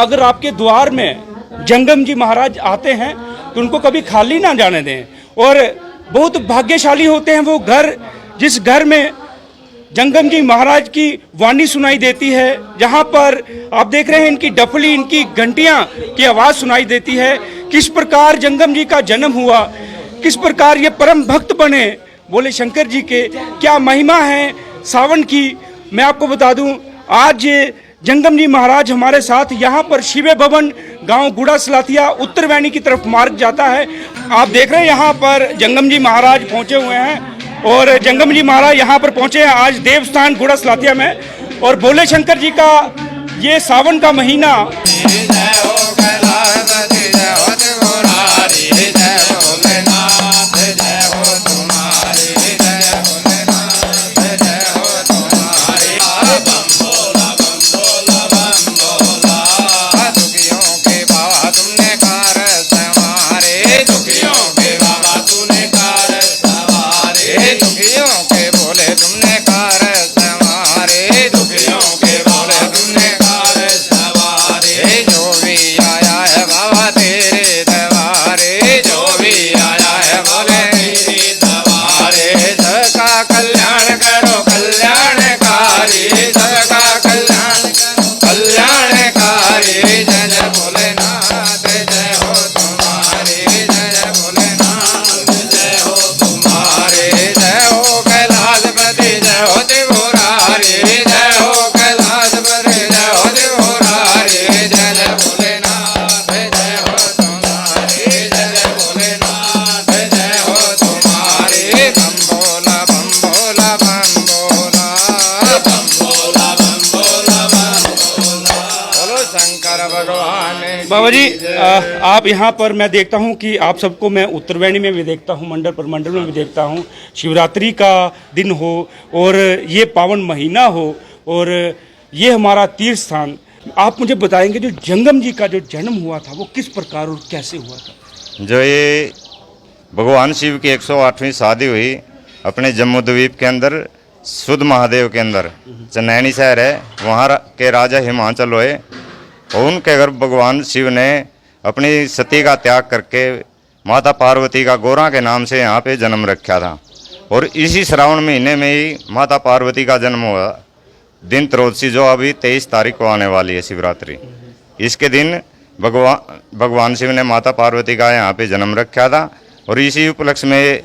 अगर आपके द्वार में जंगम जी महाराज आते हैं तो उनको कभी खाली ना जाने दें। और बहुत भाग्यशाली होते हैं वो घर जिस घर में जंगम जी महाराज की वाणी सुनाई देती है, जहाँ पर आप देख रहे हैं इनकी डफली, इनकी घंटियाँ की आवाज़ सुनाई देती है। किस प्रकार जंगम जी का जन्म हुआ, किस प्रकार ये परम भक्त बने बोले शंकर जी के, क्या महिमा है सावन की। मैं आपको बता दूं, आज जंगम जी महाराज हमारे साथ यहाँ पर शिवे भवन गांव गुड़ा सलाथिया उत्तरवैनी की तरफ मार्ग जाता है। आप देख रहे हैं यहाँ पर जंगम जी महाराज पहुँचे हुए हैं और जंगम जी महाराज यहाँ पर पहुँचे हैं आज देवस्थान गुड़ा सलाथिया में। और भोले शंकर जी का ये सावन का महीना बाबा जी, आप यहाँ पर मैं देखता हूँ कि आप सबको मैं उत्तरवैनी में भी देखता हूँ, मंडल प्रमंडल में भी देखता हूँ। शिवरात्रि का दिन हो और ये पावन महीना हो और ये हमारा तीर्थ स्थान, आप मुझे बताएंगे जो जंगम जी का जो जन्म हुआ था वो किस प्रकार और कैसे हुआ था। जो ये भगवान शिव की 108वीं शादी हुई अपने जम्मू द्वीप के अंदर सुध महादेव के अंदर, चनैनी शहर है, वहाँ के राजा हिमाचल हुए और उनके घर भगवान शिव ने अपनी सती का त्याग करके माता पार्वती का गोरा के नाम से यहाँ पे जन्म रखा था। और इसी श्रावण महीने में ही माता पार्वती का जन्म हुआ, दिन त्रयोदशी जो अभी 23 तारीख को आने वाली है शिवरात्रि। इसके दिन भगवान शिव ने माता पार्वती का यहाँ पे जन्म रखा था। और इसी उपलक्ष्य में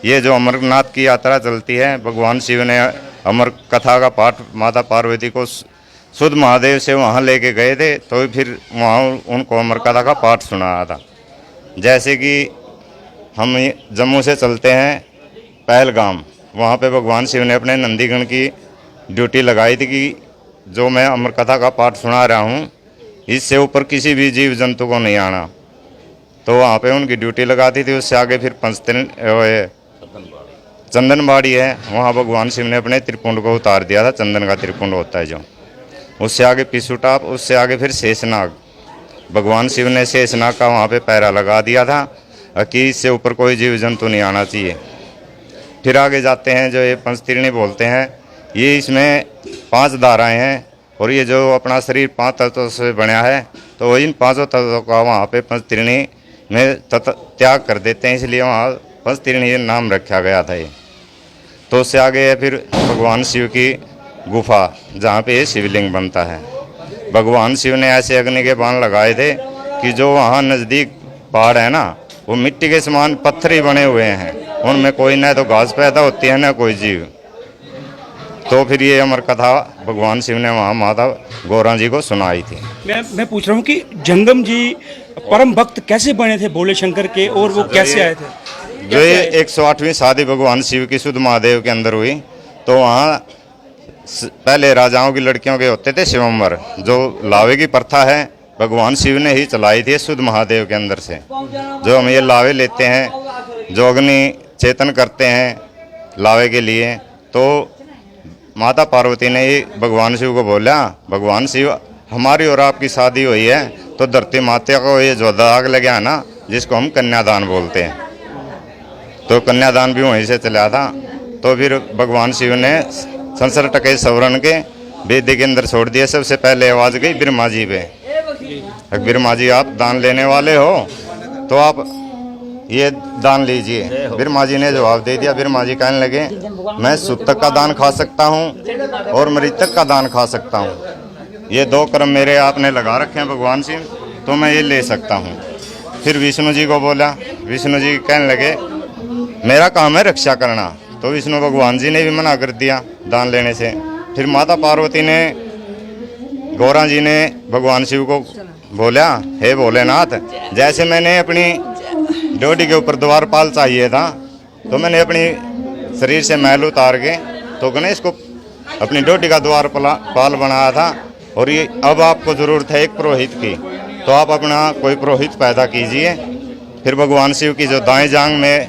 ये जो अमरनाथ की यात्रा चलती है, भगवान शिव ने अमर कथा का पाठ माता पार्वती को सुध महादेव से वहाँ लेके गए थे, तो फिर वहाँ उनको अमर कथा का पाठ सुनाया था। जैसे कि हम जम्मू से चलते हैं पहलगाम, वहाँ पे भगवान शिव ने अपने नंदीगण की ड्यूटी लगाई थी कि जो मैं अमर कथा का पाठ सुना रहा हूँ इससे ऊपर किसी भी जीव जंतु को नहीं आना, तो वहाँ पे उनकी ड्यूटी लगाती थी। उससे आगे फिर चंदनबाड़ी है, वहाँ भगवान शिव ने अपने त्रिपुंड को उतार दिया था, चंदन का त्रिपुंड होता है जो। उससे आगे पिसुटाप, उससे आगे फिर शेषनाग, भगवान शिव ने शेषनाग का वहाँ पे पैरा लगा दिया था कि इससे ऊपर कोई जीव जंतु नहीं आना चाहिए। फिर आगे जाते हैं, जो ये पंचतीर्णी बोलते हैं, ये इसमें 5 धाराएं हैं और ये जो अपना शरीर 5 तत्वों से बना है, तो इन 5 तत्वों का वहाँ पे पंचतीर्णी में त्याग कर देते हैं, इसलिए वहाँ पंचतीर्णी नाम रखा गया था ये। तो उससे आगे है फिर भगवान शिव की गुफा, जहाँ पे ये शिवलिंग बनता है। भगवान शिव ने ऐसे अग्नि के बाण लगाए थे कि जो वहाँ नज़दीक पहाड़ है ना, वो मिट्टी के समान पत्थर ही बने हुए हैं, उनमें कोई न तो घास पैदा होती है न कोई जीव। तो फिर ये अमर कथा भगवान शिव ने वहाँ माता गौरा जी को सुनाई थी। मैं पूछ रहा हूँ कि जंगम जी परम भक्त कैसे बने थे भोले शंकर के, और वो कैसे आए थे। जो ये 108वीं शादी भगवान शिव की सुध महादेव के अंदर हुई, तो वहाँ पहले राजाओं की लड़कियों के होते थे शिवम्बर, जो लावे की प्रथा है भगवान शिव ने ही चलाई थी सुध महादेव के अंदर से। जो हम ये लावे लेते हैं, जो अग्नि चेतन करते हैं लावे के लिए, तो माता पार्वती ने ही भगवान शिव को बोला, भगवान शिव हमारी और आपकी शादी हुई है तो धरती माता को ये जो दाग लगा है ना, जिसको हम कन्यादान बोलते हैं, तो कन्यादान भी वहीं से चला था। तो फिर भगवान शिव ने संसर्ट के सवरण के वेदी के अंदर छोड़ दिया। सबसे पहले आवाज़ गई ब्रह्मा जी पे, बिरमा जी आप दान लेने वाले हो तो आप ये दान लीजिए। बिरमा जी ने जवाब दे दिया। बिरमा जी कहने लगे मैं सुतक का दान खा सकता हूँ और मृतक का दान खा सकता हूँ, ये दो कर्म मेरे आपने लगा रखे हैं भगवान सिंह, तो मैं ये ले सकता हूँ। फिर विष्णु जी को बोला। विष्णु जी कहने लगे मेरा काम है रक्षा करना, तो विष्णु भगवान जी ने भी मना कर दिया दान लेने से। फिर माता पार्वती ने, गौरा जी ने भगवान शिव को बोला हे भोलेनाथ, जैसे मैंने अपनी डोडी के ऊपर द्वारपाल चाहिए था तो मैंने अपनी शरीर से मैल उतार के तो गणेश को अपनी डोडी का द्वारपाल बनाया था, और ये अब आपको ज़रूरत है एक पुरोहित की, तो आप अपना कोई पुरोहित पैदा कीजिए। फिर भगवान शिव की जो दाएं जांग में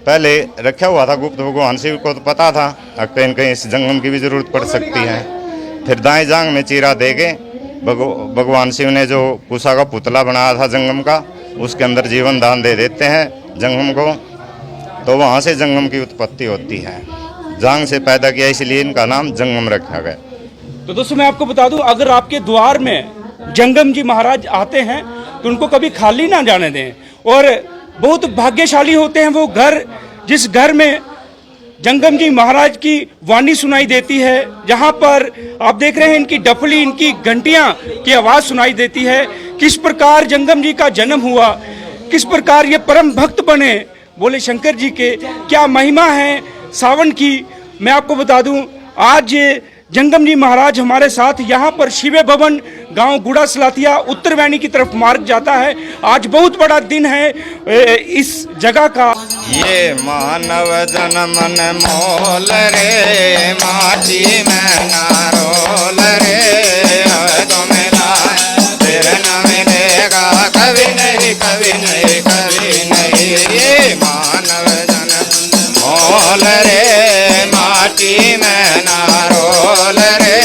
पहले रखा हुआ था गुप्त, भगवान शिव को तो पता था कहीं कहीं इस जंगम की भी ज़रूरत पड़ सकती है। फिर दाएं जांग में चीरा दे के भगवान शिव ने जो कुशा का पुतला बनाया था जंगम का, उसके अंदर जीवन दान दे देते हैं जंगम को, तो वहाँ से जंगम की उत्पत्ति होती है। जांग से पैदा किया इसलिए इनका नाम जंगम रखा गया। तो दोस्तों मैं आपको बता दूं, अगर आपके द्वार में जंगम जी महाराज आते हैं तो उनको कभी खाली ना जाने दें, और बहुत भाग्यशाली होते हैं वो घर जिस घर में जंगम जी महाराज की वाणी सुनाई देती है, जहां पर आप देख रहे हैं इनकी डफली, इनकी घंटियां की आवाज सुनाई देती है। किस प्रकार जंगम जी का जन्म हुआ, किस प्रकार ये परम भक्त बने बोले शंकर जी के, क्या महिमा है सावन की। मैं आपको बता दूं आज जंगम जी महाराज हमारे साथ यहाँ पर शिवे भवन गांव गुड़ा सलाथिया उत्तर वैनी की तरफ मार्ग जाता है। आज बहुत बड़ा दिन है इस जगह का। ये मानव जन्म मन मोल रे, माटी में ना रोल रे, तो मिला फिर न मिलेगा कभी नहीं कभी नहीं कभी नहीं। ये मानव जन्म मोल रे, माटी में ना रोल रे,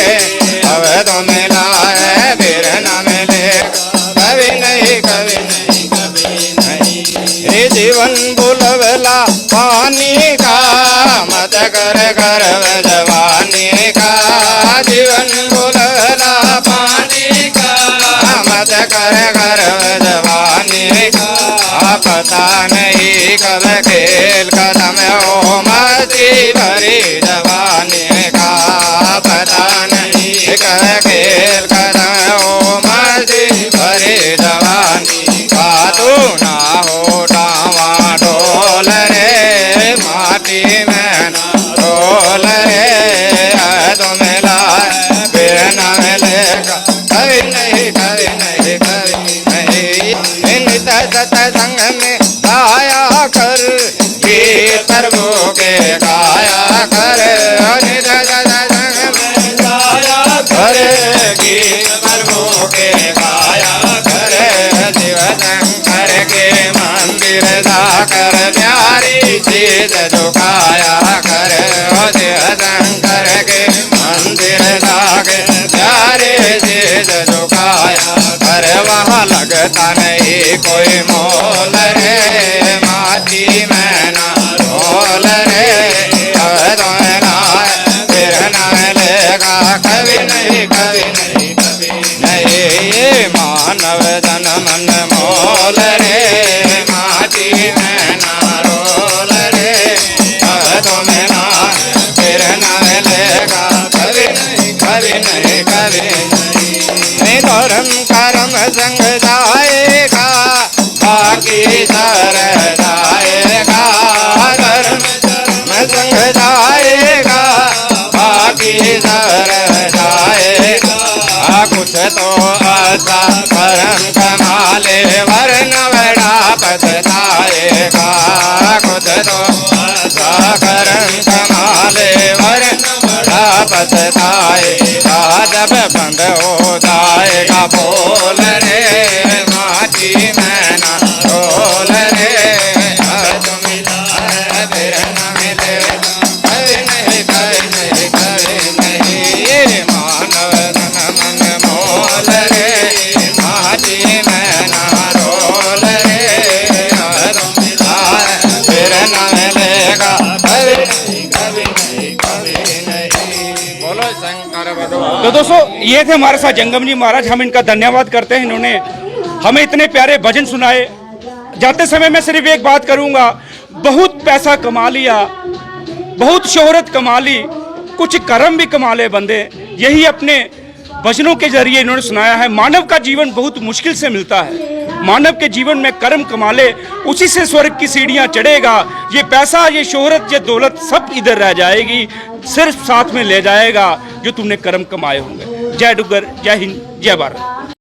अब तो मिला है फिर न मिलेगा कभी नहीं कभी नहीं कभी नहीं। ये जीवन बुलबला पानी का, मत कर गर्व जवानी का, जीवन बुलबला पानी का, मत कर गर्व जवानी का। पता नहीं कब खेल कदम हो मस्ती भरी जवानी का, पता नहीं कब खेल कदम हो मस्ती भरी जवानी का। तू ना हो डावा डोल रे, माटी में ना डोल रे, तो मिला फिर न मिलेगा कभी नहीं कभी नहीं कभी नहीं। नित सत्संग में गाया कर गीत प्रभु के गाया कर, नित सत्संग में गाया कर गीत प्रभु के गाया कर। शिव शंकर के मंदिर जाकर प्यारी चीज झुकाया कर, शिव शंकर के मंदिर जाकर प्यारी चीज झुकाया कर। वहाँ लगता नहीं कोई मोल रे, माटी में ना रोल रे, तो ना फिर न मिलेगा कभी नहीं कभी नहीं कभी नहीं। ये मानव जन्म मन मोल रे, माटी में ना रोल रे, तो मिला फिर न मिलेगा कभी नहीं कभी नहीं कभी नहीं। धर्म कर्म संग जाएगा बाकी सर जाएगा, धर्म संग जाएगा बाकी सर जाएगा। कुछ तो ऐसा कर्म कमाले वरना बड़ा पछताएगा, कुछ तो ऐसा कर्म कमाले वरना बड़ा पछताएगा। जब बंद हो जाएगा बोल रे, माटी में ना रोल रे, तो मिला फिर न मिलेगा कभी नहीं कभी नहीं कभी नहीं। ये मानव तन मन मोल रे, माटी में ना रोल रे, तो मिला फिर न मिलेगा कभी नहीं कभी तो दोस्तों ये थे हमारे साथ जंगम जी महाराज। हम इनका धन्यवाद करते हैं, इन्होंने हमें इतने प्यारे भजन सुनाए। जाते समय मैं सिर्फ एक बात करूंगा, बहुत पैसा कमा लिया, बहुत शोहरत कमा ली, कुछ कर्म भी कमा ले बंदे, यही अपने भजनों के जरिए इन्होंने सुनाया है। मानव का जीवन बहुत मुश्किल से मिलता है, मानव के जीवन में कर्म कमा ले, उसी से स्वर्ग की सीढ़ियां चढ़ेगा। ये पैसा, ये शोहरत, ये दौलत सब इधर रह जाएगी, सिर्फ साथ में ले जाएगा जो तुमने कर्म कमाए होंगे। जय डुग्गर, जय हिंद, जय भारत।